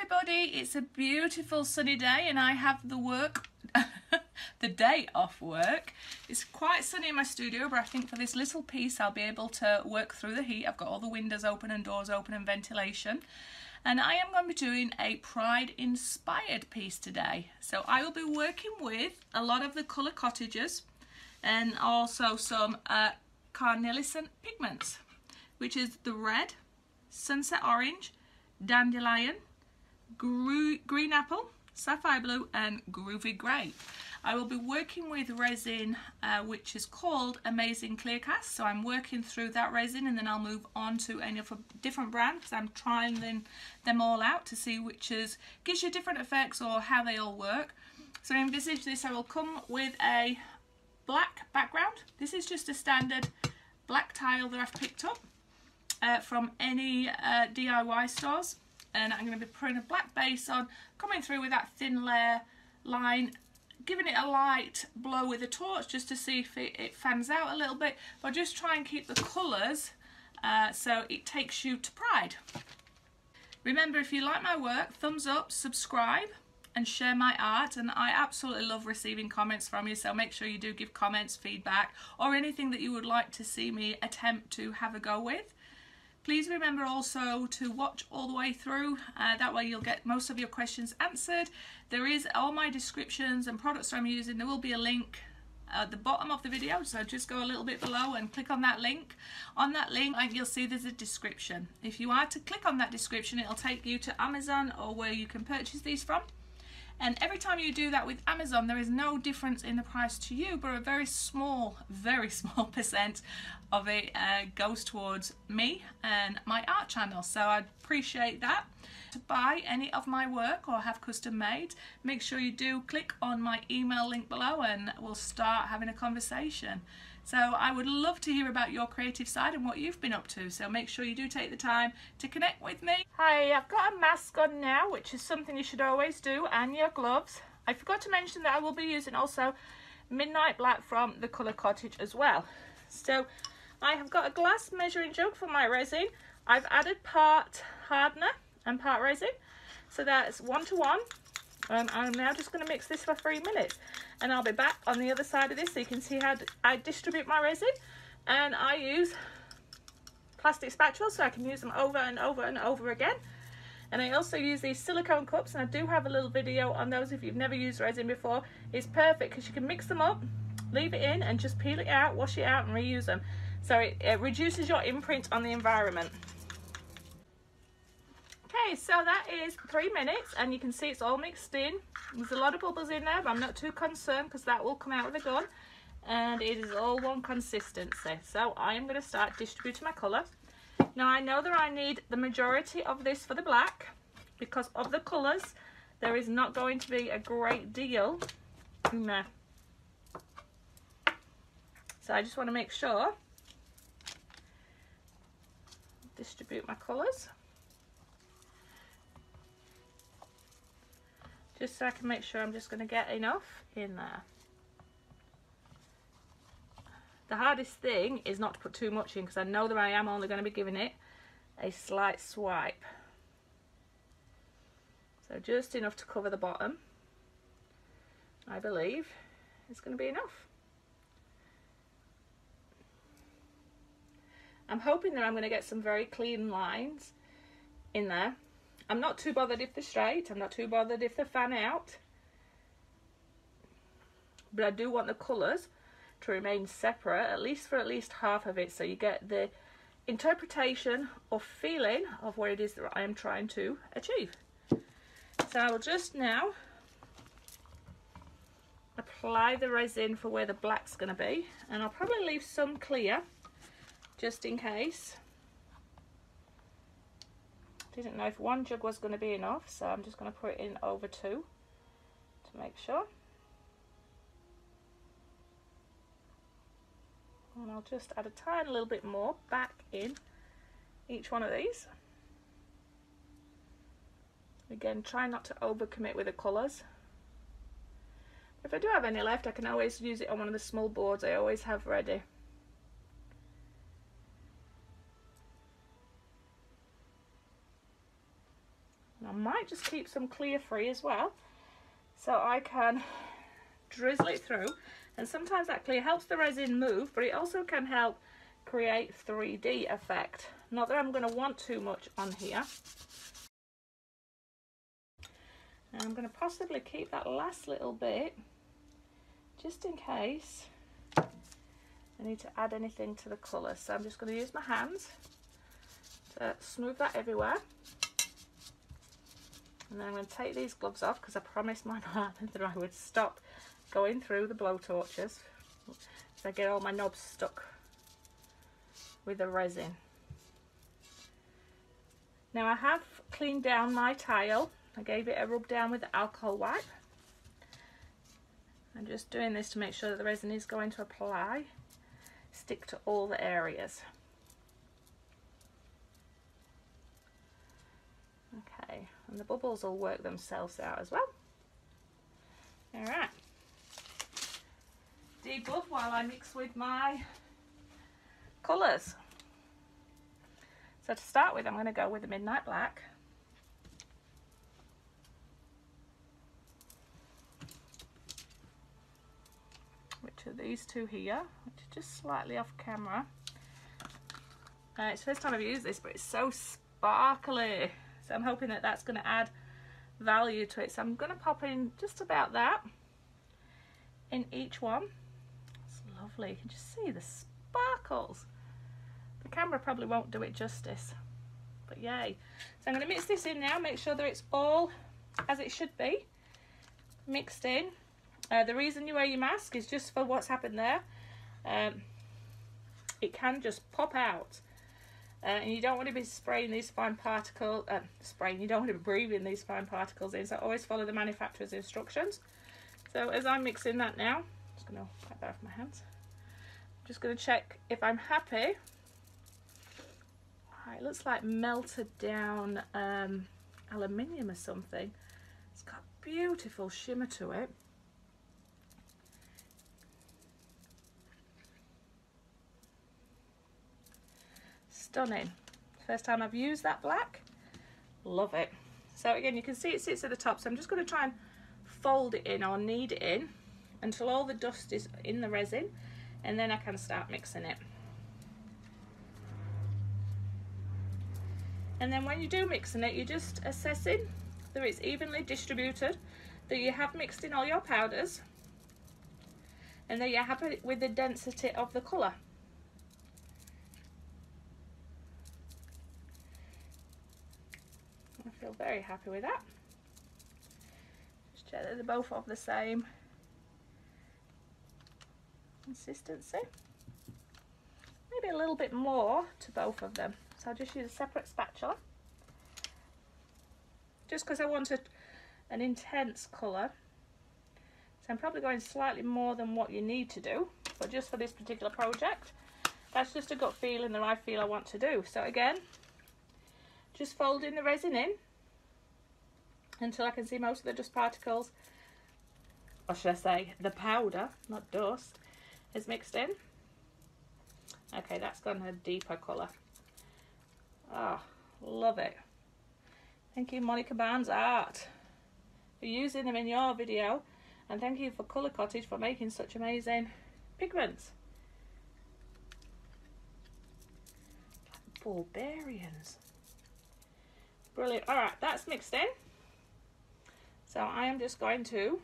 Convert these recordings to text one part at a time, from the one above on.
everybody, it's a beautiful sunny day and I have the day off work. It's quite sunny in my studio, but I think for this little piece I'll be able to work through the heat. I've got all the windows open and doors open and ventilation, and I am going to be doing a Pride inspired piece today. So I will be working with a lot of the colour cottages and also some carnelian pigments, which is the red, sunset orange, dandelion, green apple, sapphire blue and groovy grey. I will be working with resin which is called Amazing Clear Cast, so I'm working through that resin and then I'll move on to any of a different brand because I'm trying them all out to see which gives you different effects or how they all work. So envisage this, I will come with a black background. This is just a standard black tile that I've picked up from any DIY stores, and I'm going to be putting a black base on, coming through with that thin layer line, giving it a light blow with a torch just to see if it fans out a little bit, but just try and keep the colours so it takes you to Pride. Remember, if you like my work, thumbs up, subscribe and share my art, and I absolutely love receiving comments from you, so make sure you do give comments, feedback or anything that you would like to see me attempt to have a go with. Please remember also to watch all the way through, that way you'll get most of your questions answered. There is all my descriptions and products I'm using. There will be a link at the bottom of the video, so just go a little bit below and click on that link. On that link you'll see there's a description. If you are to click on that description, it'll take you to Amazon or where you can purchase these from. And every time you do that with Amazon, there is no difference in the price to you, but a very small percent of it goes towards me and my art channel. So I'd appreciate that. To buy any of my work or have custom made, make sure you do click on my email link below and we'll start having a conversation. So I would love to hear about your creative side and what you've been up to, so make sure you do take the time to connect with me. Hi, I've got a mask on now, which is something you should always do, and your gloves. I forgot to mention that I will be using also Midnight Black from the Colour Cottage as well. So I have got a glass measuring jug for my resin. I've added part hardener and part resin, so that's 1 to 1. I'm now just going to mix this for 3 minutes, and I'll be back on the other side of this so you can see how I distribute my resin. And I use plastic spatulas so I can use them over and over and over again. And I also use these silicone cups, and I do have a little video on those if you've never used resin before. It's perfect because you can mix them up, leave it in and just peel it out, wash it out and reuse them. So it reduces your imprint on the environment. Okay, so that is 3 minutes and you can see it's all mixed in. There's a lot of bubbles in there, but I'm not too concerned because that will come out with a gun, and it is all one consistency. So I am going to start distributing my colour. Now I know that I need the majority of this for the black because of the colours. There is not going to be a great deal in there. So I just want to make sure distribute my colours. Just so I can make sure I'm just going to get enough in there. The hardest thing is not to put too much in because I know that I am only going to be giving it a slight swipe. So just enough to cover the bottom, I believe, is going to be enough. I'm hoping that I'm going to get some very clean lines in there. I'm not too bothered if they're straight, I'm not too bothered if they fan out, but I do want the colours to remain separate, at least for at least half of it, so you get the interpretation or feeling of what it is that I am trying to achieve. So I will just now apply the resin for where the black's going to be, and I'll probably leave some clear just in case. Didn't know if 1 jug was going to be enough, so I'm just going to put it in over 2 to make sure. And I'll just add a tiny little bit more back in each one of these. Again, try not to overcommit with the colours. If I do have any left, I can always use it on one of the small boards I always have ready. I might just keep some clear free as well, so I can drizzle it through. And sometimes that clear helps the resin move, but it also can help create 3D effect. Not that I'm going to want too much on here. And I'm going to possibly keep that last little bit just in case I need to add anything to the colour. So I'm just going to use my hands to smooth that everywhere. And then I'm going to take these gloves off because I promised my partner that I would stop going through the blowtorches so I get all my knobs stuck with the resin. Now I have cleaned down my tile. I gave it a rub down with the alcohol wipe. I'm just doing this to make sure that the resin is going to stick to all the areas. Okay, and the bubbles will work themselves out as well. Alright. Debluff while I mix with my colours. So to start with, I'm going to go with the Midnight Black. Which are these two here, which are just slightly off camera. It's the first time I've used this, but it's so sparkly. So I'm hoping that that's going to add value to it. So I'm going to pop in just about that in each one. It's lovely. You can just see the sparkles. The camera probably won't do it justice, but yay. So I'm going to mix this in now, make sure that it's all as it should be mixed in. The reason you wear your mask is just for what's happened there. It can just pop out. And you don't want to be spraying these fine particles, you don't want to be breathing these fine particles in, so always follow the manufacturer's instructions. So as I'm mixing that now, I'm just going to wipe that off my hands. I'm just going to check if I'm happy. It looks like melted down aluminium or something. It's got beautiful shimmer to it. Stunning. First time I've used that black. Love it. So again, you can see it sits at the top, so I'm just going to try and fold it in or knead it in until all the dust is in the resin, and then I can start mixing it. And then when you do mixing it, you're just assessing that it's evenly distributed, that you have mixed in all your powders, and that you're happy with the density of the colour. I feel very happy with that. Just check that they're both of the same consistency. Maybe a little bit more to both of them. So I'll just use a separate spatula. Just because I wanted an intense colour. So I'm probably going slightly more than what you need to do. But just for this particular project, that's just a gut feeling that I feel I want to do. So again, just folding the resin in until I can see most of the dust particles, or should I say the powder, not dust, is mixed in. Okay, that's gone a deeper colour. Oh, love it. Thank you, Monica Barnes Art, for using them in your video, and thank you for Colour Cottage for making such amazing pigments. Barbarians. Brilliant. Alright, that's mixed in. So I am just going to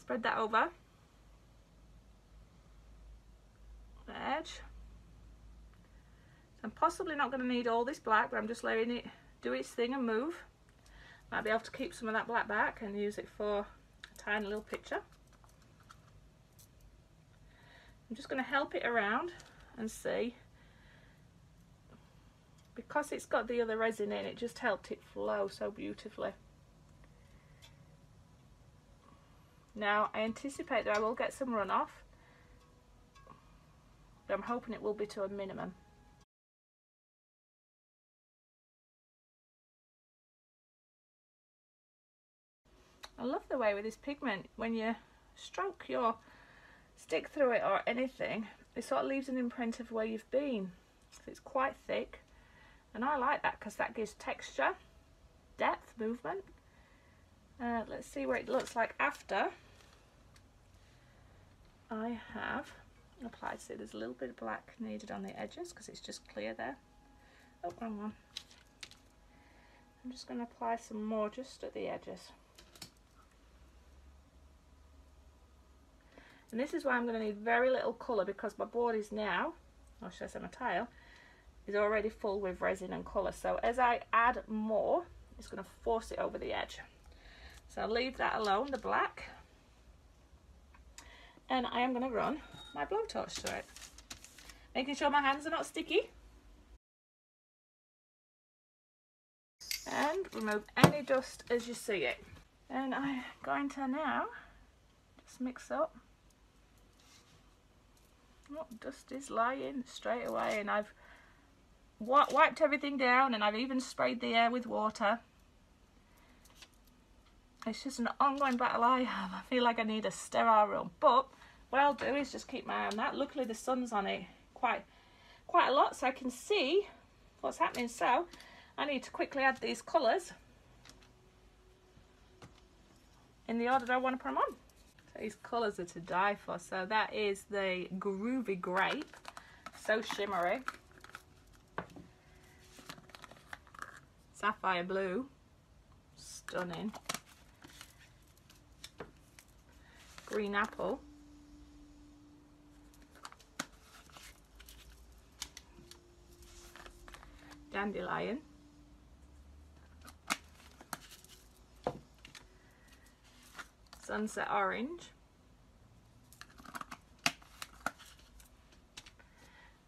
spread that over the edge. I'm possibly not going to need all this black, but I'm just letting it do its thing and move. Might be able to keep some of that black back and use it for a tiny little picture. I'm just going to help it around and see. Because it's got the other resin in, it just helped it flow so beautifully. Now I anticipate that I will get some runoff, but I'm hoping it will be to a minimum. I love the way with this pigment, when you stroke your stick through it or anything, it sort of leaves an imprint of where you've been. So it's quite thick, and I like that because that gives texture depth movement. Let's see what it looks like after I have applied. See, there's a little bit of black needed on the edges because it's just clear there. Oh, wrong one. I'm just going to apply some more just at the edges. And this is why I'm going to need very little colour, because my board is now, or should I say my tile, is already full with resin and colour. So as I add more, it's going to force it over the edge. So I'll leave that alone, the black. And I am going to run my blowtorch through it, making sure my hands are not sticky. And remove any dust as you see it. And I'm going to now just mix up. Oh, dust is lying straight away, and I've wiped everything down, and I've even sprayed the air with water. It's just an ongoing battle I have. I feel like I need a sterile room, but what I'll do is just keep my eye on that. Luckily the sun's on it quite a lot, so I can see what's happening. So I need to quickly add these colours in the order that I want to put them on. So these colours are to die for. So that is the Groovy Grape, so shimmery. Sapphire Blue, stunning. Green Apple. Dandelion. Sunset Orange.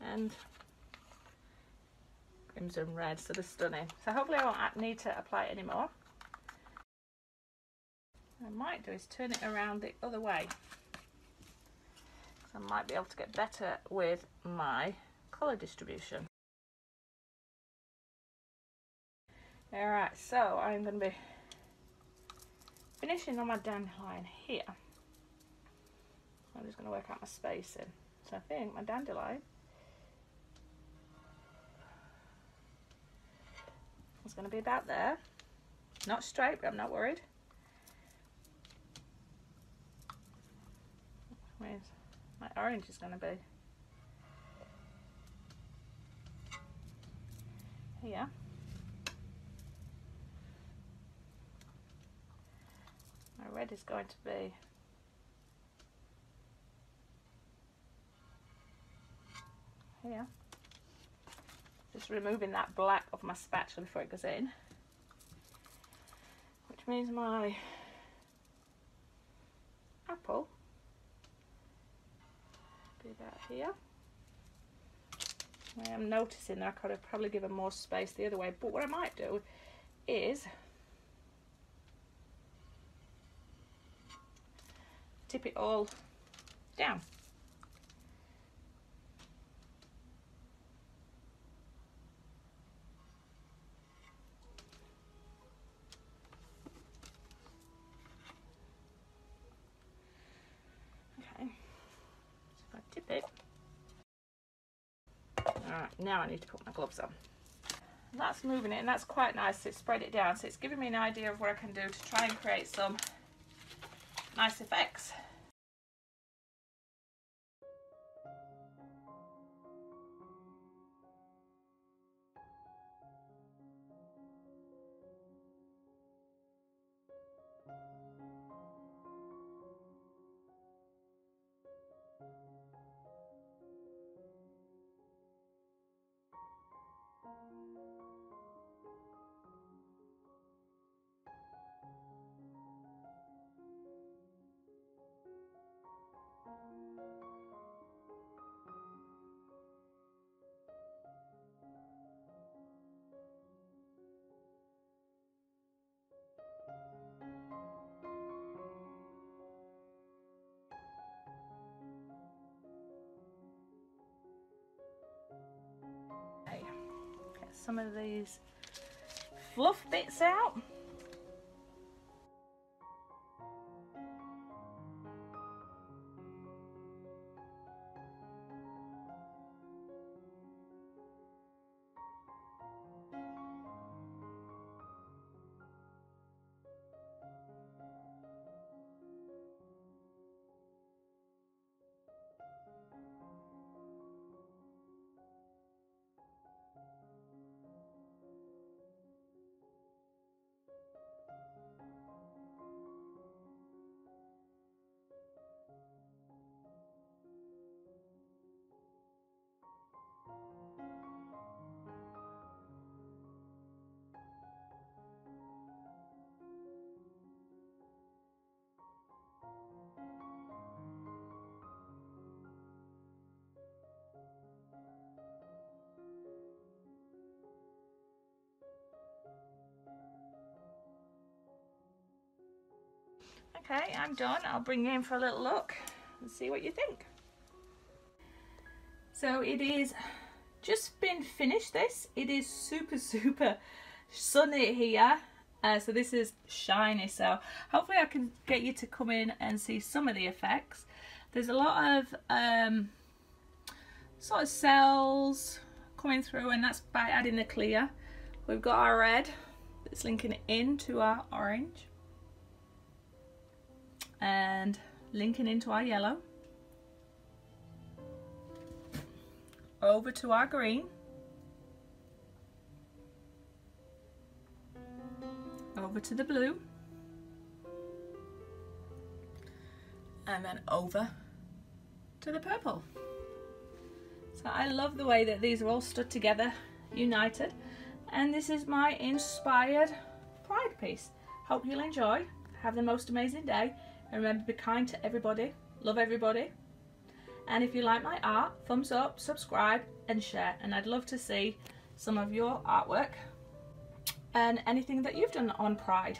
And Crimson Red, so they're stunning. So hopefully I won't need to apply it anymore. What I might do is turn it around the other way, so I might be able to get better with my colour distribution. Alright, so I'm going to be finishing on my dandelion here. I'm just going to work out my spacing. So I think my dandelion is going to be about there. Not straight, but I'm not worried. Where's my orange is going to be? Here. My red is going to be here. Just removing that black off my spatula before it goes in, which means my apple be about here. I am noticing that I could have probably given more space the other way, but what I might do is tip it all down. Okay, so if I tip it, alright, now I need to put my gloves on. And that's moving it, and that's quite nice. It's spread it down, so it's giving me an idea of what I can do to try and create some nice effects. Get some of these fluff bits out. Okay, I'm done. I'll bring you in for a little look and see what you think. So it is just been finished this. It is super sunny here. So this is shiny, so hopefully I can get you to come in and see some of the effects. There's a lot of sort of cells coming through, and that's by adding the clear. We've got our red that's linking into our orange and linking into our yellow, over to our green, over to the blue, and then over to the purple. So I love the way that these are all stood together, united, and this is my inspired pride piece. Hope you'll enjoy. Have the most amazing day, and remember, be kind to everybody, love everybody, and if you like my art, thumbs up, subscribe and share, and I'd love to see some of your artwork and anything that you've done on Pride.